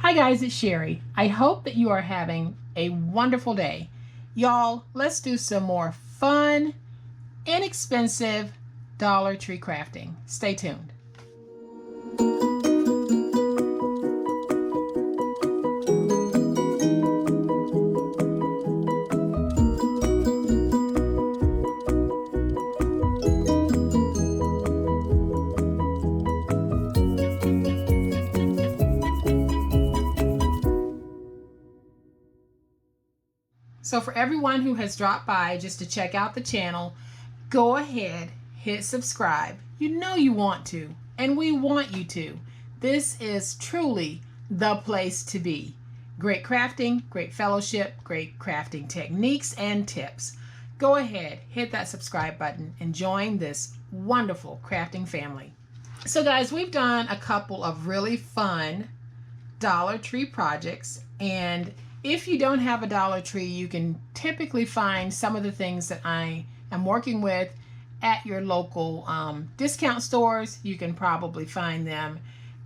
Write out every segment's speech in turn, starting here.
Hi guys, it's Sherry. I hope that you are having a wonderful day. Y'all, let's do some more fun, inexpensive Dollar Tree crafting. Stay tuned. So for everyone who has dropped by just to check out the channel, go ahead, hit subscribe. You know you want to, and we want you to. This is truly the place to be. Great crafting, great fellowship, great crafting techniques and tips. Go ahead, hit that subscribe button and join this wonderful crafting family. So guys, we've done a couple of really fun Dollar Tree projects, and if you don't have a Dollar Tree, you can typically find some of the things that I am working with at your local discount stores. You can probably find them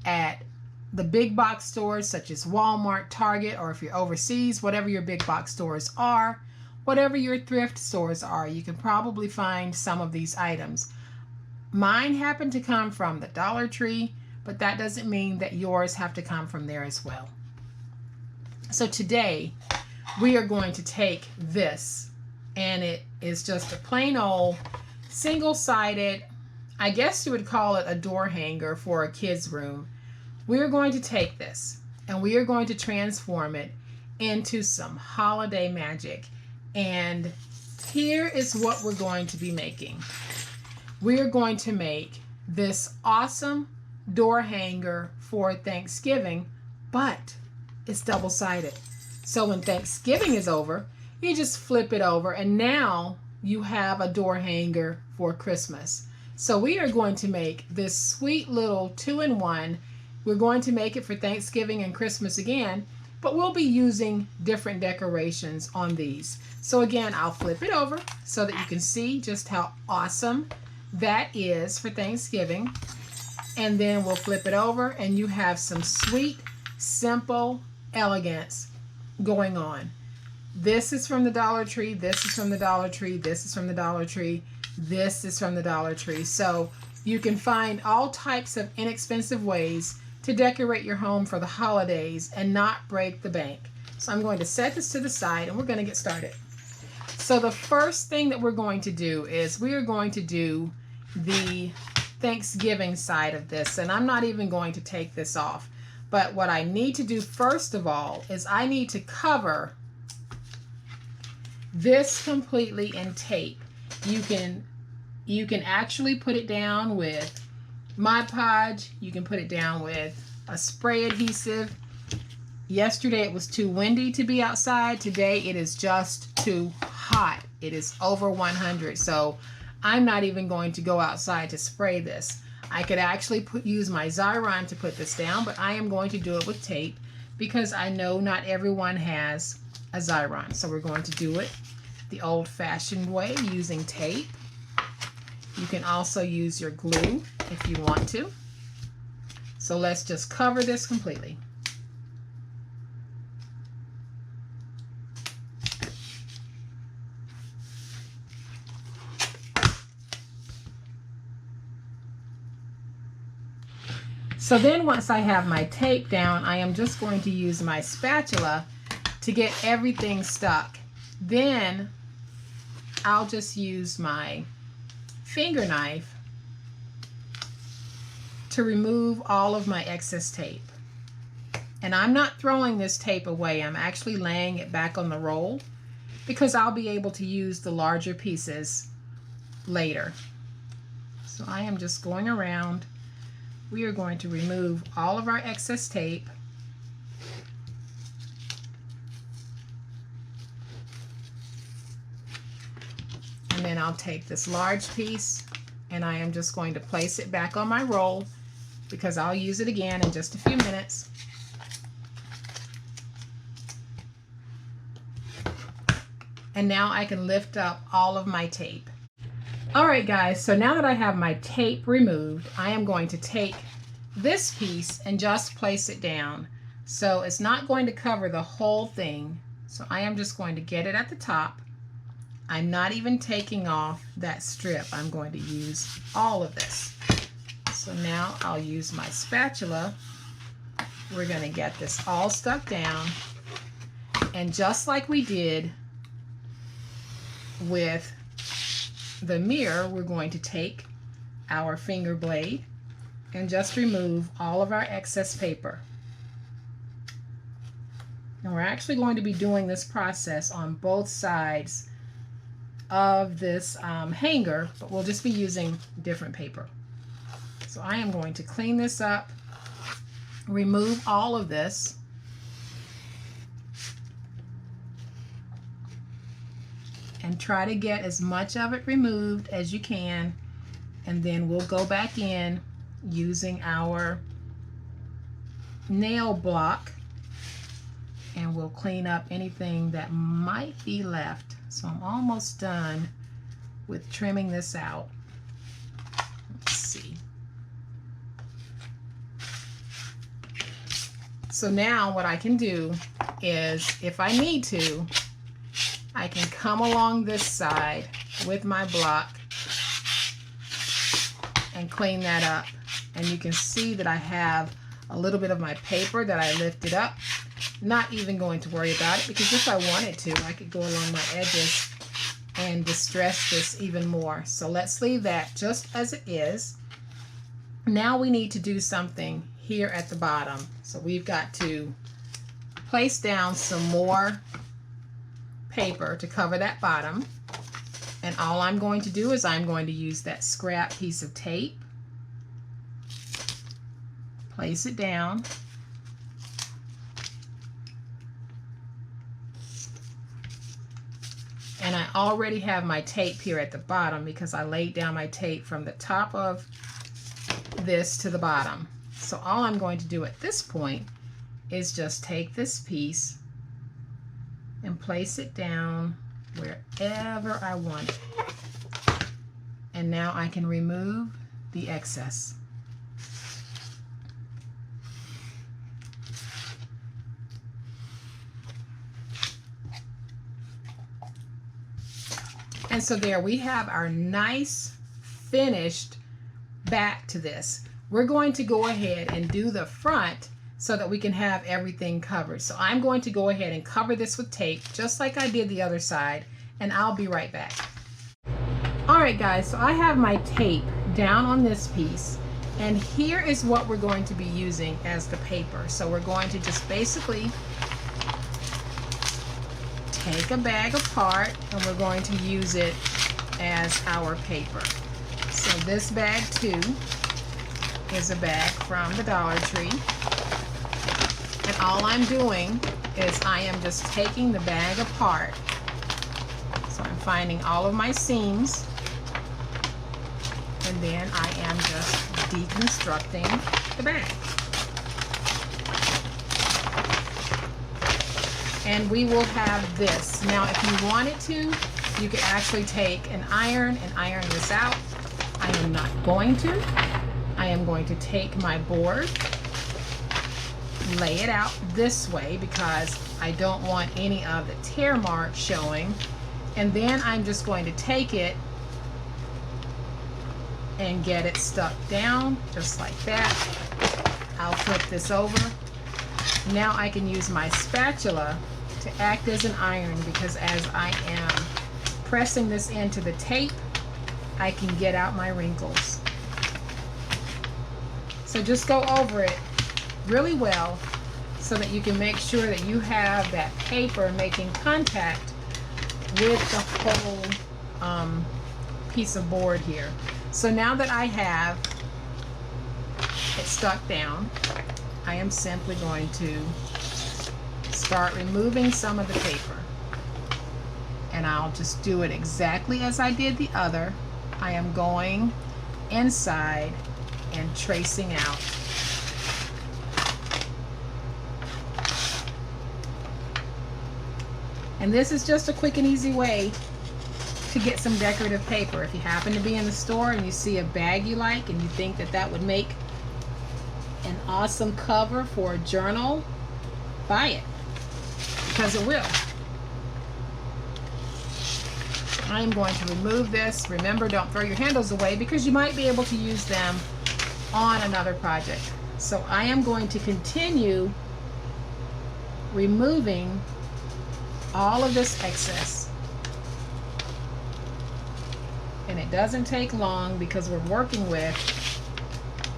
at the big box stores such as Walmart, Target, or if you're overseas, whatever your big box stores are, whatever your thrift stores are, you can probably find some of these items. Mine happen to come from the Dollar Tree, but that doesn't mean that yours have to come from there as well. So today we are going to take this, and it is just a plain old single-sided, I guess you would call it a door hanger for a kid's room. We are going to take this and we are going to transform it into some holiday magic. And here is what we're going to be making. We are going to make this awesome door hanger for Thanksgiving, but it's double-sided. So when Thanksgiving is over, you just flip it over and now you have a door hanger for Christmas. So we are going to make this sweet little 2-in-1. We're going to make it for Thanksgiving and Christmas again, but we'll be using different decorations on these. So again, I'll flip it over so that you can see just how awesome that is for Thanksgiving. And then we'll flip it over and you have some sweet, simple elegance going on. This is from the Dollar Tree, this is from the Dollar Tree, this is from the Dollar Tree, this is from the Dollar Tree. So you can find all types of inexpensive ways to decorate your home for the holidays and not break the bank. So I'm going to set this to the side and we're going to get started. So the first thing that we're going to do is we are going to do the Thanksgiving side of this, and I'm not even going to take this off. But what I need to do first of all is I need to cover this completely in tape. You can actually put it down with Mod Podge. You can put it down with a spray adhesive. Yesterday it was too windy to be outside. Today it is just too hot. It is over 100. So I'm not even going to go outside to spray this. I could actually use my Xyron to put this down, but I am going to do it with tape because I know not everyone has a Xyron. So we're going to do it the old-fashioned way using tape. You can also use your glue if you want to. So let's just cover this completely. So then once I have my tape down, I am just going to use my spatula to get everything stuck. Then I'll just use my finger knife to remove all of my excess tape. And I'm not throwing this tape away. I'm actually laying it back on the roll because I'll be able to use the larger pieces later. So I am just going around. We are going to remove all of our excess tape. And then I'll take this large piece and I am just going to place it back on my roll because I'll use it again in just a few minutes. And now I can lift up all of my tape. Alright guys, so now that I have my tape removed, I am going to take this piece and just place it down So it's not going to cover the whole thing. So I am just going to get it at the top. I'm not even taking off that strip. I'm going to use all of this. So now I'll use my spatula. We're going to get this all stuck down. And just like we did with the mirror, we're going to take our finger blade and just remove all of our excess paper. And we're actually going to be doing this process on both sides of this hanger, but we'll just be using different paper. So I am going to clean this up, remove all of this, and try to get as much of it removed as you can, and then we'll go back in using our nail block and we'll clean up anything that might be left. So I'm almost done with trimming this out. Let's see. So now what I can do is, if I need to, I can come along this side with my block and clean that up. And you can see that I have a little bit of my paper that I lifted up. Not even going to worry about it, because if I wanted to, I could go along my edges and distress this even more. So let's leave that just as it is. Now we need to do something here at the bottom. So we've got to place down some more paper to cover that bottom. And all I'm going to do is I'm going to use that scrap piece of tape. Place it down. And I already have my tape here at the bottom because I laid down my tape from the top of this to the bottom. So all I'm going to do at this point is just take this piece and place it down wherever I want it. And now I can remove the excess. And so there we have our nice finished back to this. We're going to go ahead and do the front so that we can have everything covered. So I'm going to go ahead and cover this with tape just like I did the other side, and I'll be right back. Alright guys, so I have my tape down on this piece, and here is what we're going to be using as the paper. So we're going to just basically take a bag apart and we're going to use it as our paper. So this bag too is a bag from the Dollar Tree, and all I'm doing is I am just taking the bag apart. So I'm finding all of my seams, and then I am just deconstructing the bag. And we will have this. Now if you wanted to, you could actually take an iron and iron this out. I am not going to. I am going to take my board, lay it out this way because I don't want any of the tear marks showing, and then I'm just going to take it and get it stuck down just like that. I'll flip this over. Now I can use my spatula to act as an iron, because as I am pressing this into the tape, I can get out my wrinkles. So just go over it really well so that you can make sure that you have that paper making contact with the whole piece of board here. So now that I have it stuck down, I am simply going to start removing some of the paper. And I'll just do it exactly as I did the other. I am going inside and tracing out. And this is just a quick and easy way to get some decorative paper. If you happen to be in the store and you see a bag you like and you think that that would make an awesome cover for a journal by it, because it will. I am going to remove this. Remember, don't throw your handles away because you might be able to use them on another project. So I am going to continue removing all of this excess. And it doesn't take long because we're working with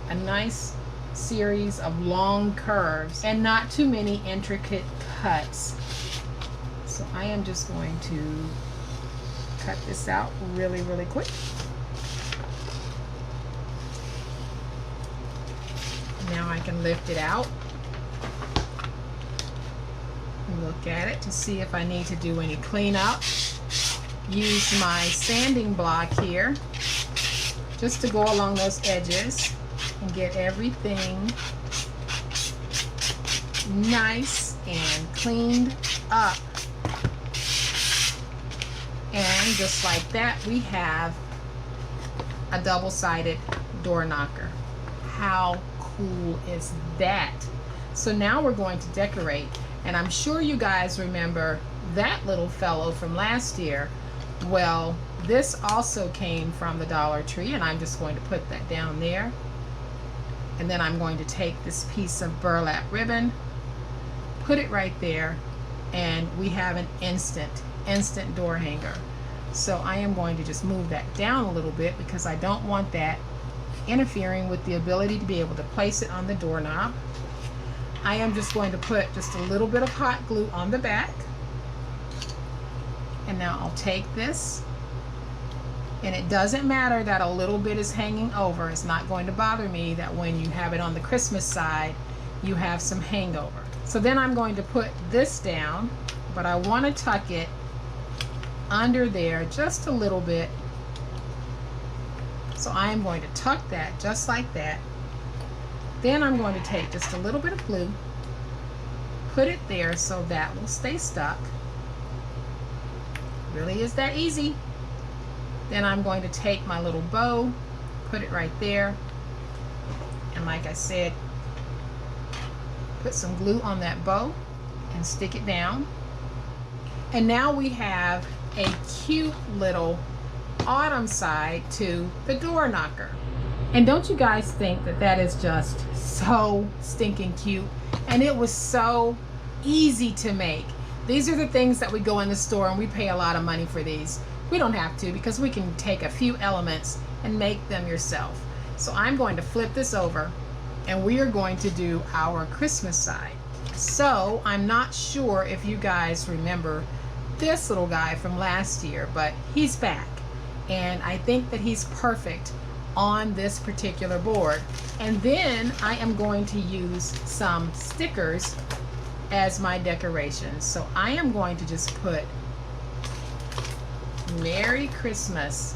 a nice series of long curves and not too many intricate cuts. So I am just going to cut this out really, really quick. Now I can lift it out and look at it to see if I need to do any cleanup. Use my sanding block here just to go along those edges and get everything nice and cleaned up. And just like that, we have a double-sided door knocker. How cool is that? So now we're going to decorate, and I'm sure you guys remember that little fellow from last year. Well, this also came from the Dollar Tree, and I'm just going to put that down there. And then I'm going to take this piece of burlap ribbon, put it right there, and we have an instant door hanger. So I am going to just move that down a little bit because I don't want that interfering with the ability to be able to place it on the doorknob. I am just going to put just a little bit of hot glue on the back. And now I'll take this, and it doesn't matter that a little bit is hanging over. It's not going to bother me that when you have it on the Christmas side, you have some hangover. So then I'm going to put this down, but I want to tuck it under there just a little bit. So I am going to tuck that just like that. Then I'm going to take just a little bit of glue, put it there so that will stay stuck. Really is that easy. Then I'm going to take my little bow, put it right there, and like I said, put some glue on that bow and stick it down. And now we have a cute little autumn side to the door knocker. And don't you guys think that that is just so stinking cute? And it was so easy to make. These are the things that we go in the store and we pay a lot of money for these. We don't have to because we can take a few elements and make them yourself. So I'm going to flip this over and we are going to do our Christmas side. So I'm not sure if you guys remember this little guy from last year, but he's back. And I think that he's perfect on this particular board. And then I am going to use some stickers as my decorations. So I am going to just put Merry Christmas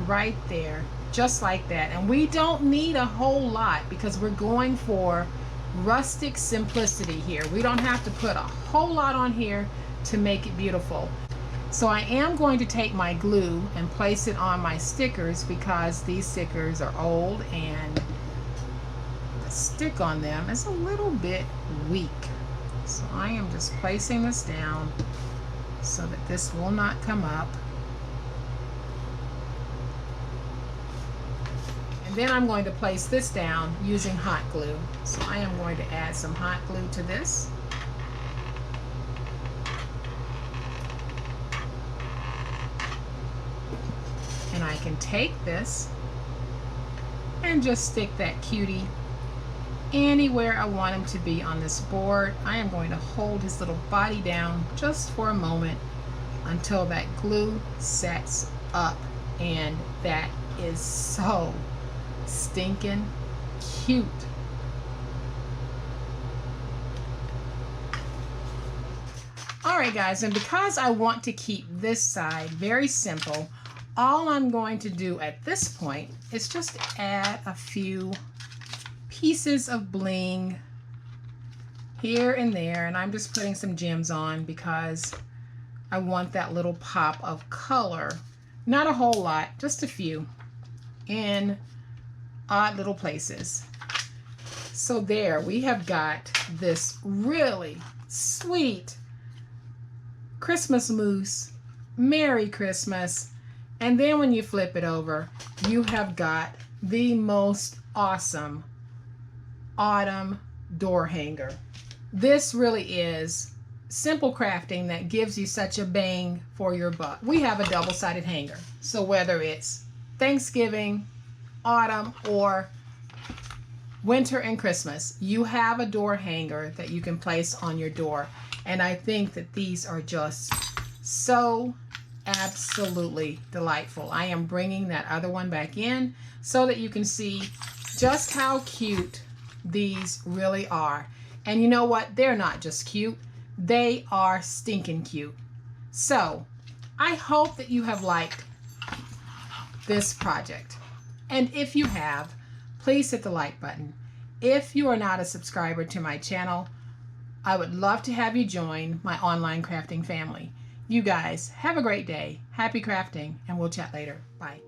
right there, just like that. And we don't need a whole lot because we're going for rustic simplicity here. We don't have to put a whole lot on here to make it beautiful. So I am going to take my glue and place it on my stickers because these stickers are old and the stick on them is a little bit weak. So I am just placing this down so that this will not come up. And then I'm going to place this down using hot glue. So I am going to add some hot glue to this. And I can take this and just stick that cutie anywhere I want him to be on this board. I am going to hold his little body down just for a moment until that glue sets up, and that is so stinking cute. Alright guys, and because I want to keep this side very simple, all I'm going to do at this point is just add a few pieces of bling here and there, and I'm just putting some gems on because I want that little pop of color. Not a whole lot, just a few in odd little places. So there we have got this really sweet Christmas mousse. Merry Christmas. And then when you flip it over, you have got the most awesome autumn door hanger. This really is simple crafting that gives you such a bang for your buck. We have a double-sided hanger. So whether it's Thanksgiving, autumn, or winter and Christmas, you have a door hanger that you can place on your door. And I think that these are just so absolutely delightful. I am bringing that other one back in so that you can see just how cute these really are. And you know what? They're not just cute. They are stinking cute. So I hope that you have liked this project. And if you have, please hit the like button. If you are not a subscriber to my channel, I would love to have you join my online crafting family. You guys have a great day. Happy crafting, and we'll chat later. Bye.